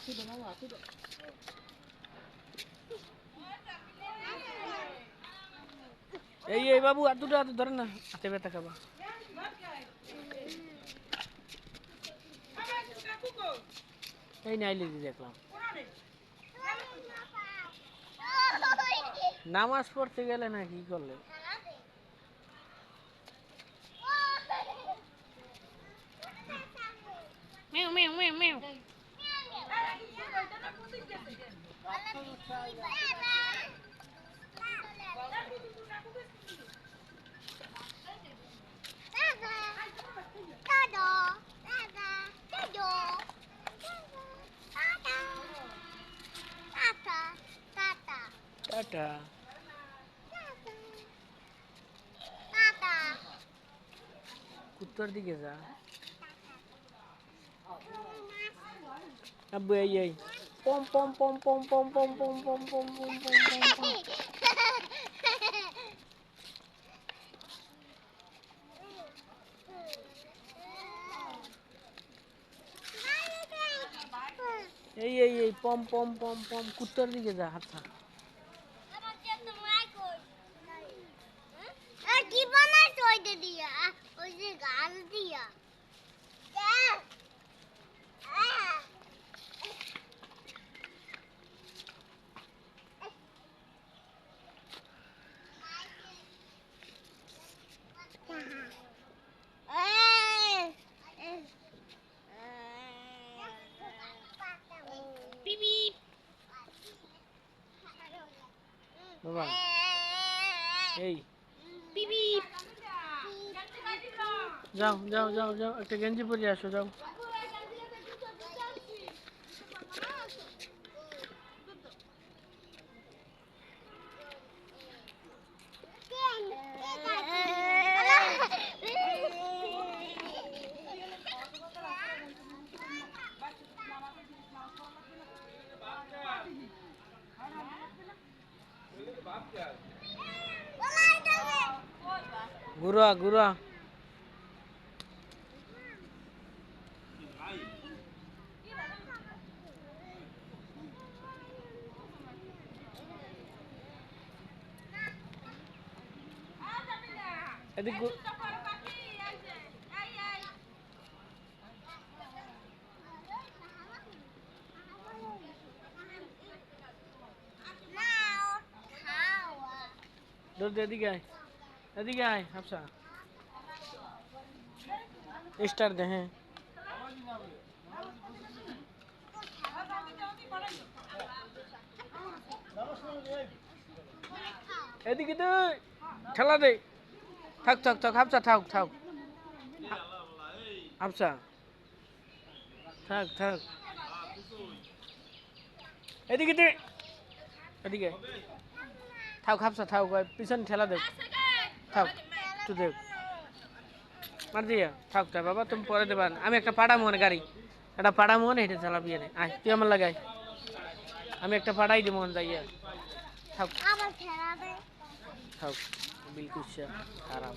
এই বাবু আর দুটো হাতে ধরেন না, হাতে ব্যথা খাবা। এই নাইলে দেখলাম নামাজ পড়তে গেলে না কি করলে? মেও মেও মেও মেও। টাটা। কুত্তার দিকে যা। আব্বু এই পম পম পম পম পম পম পম পম পম পম পম পম। এই পম পম পম পম কুত্তার দিকে যা হাতটা। কি বানাইছো ওইটা দিয়া? ওই যে গাল দিয়া। বাবা এই যাও যাও যাও যাও একটা গেঞ্জি পরে আসো যাও। ঘুরা ঘুরা। এদিক এদিকে আয়, এদিকে আয় হাফসা। স্টার দে হ্যাঁ। এদিকে দে ঠেলা দে। থাক থাক থাক হাফসা থাক থাক হাফসা থাক থাক। এদিকে দে এদিকে থাক হাফসা থাক পিছন ঠেলা দে থাক তুই দেখ মার দিয়া থাক থাক বাবা তুমি পরে দেবা। আমি একটা পাড়া মনে গাড়ি একটা পাড়া মনে হেঁটে চালাবি না। আয় তুই আমার লাগাই আমি একটা পাড়াই দিব মন যাইয়া। থাক থাক বিলকুল খারাপ।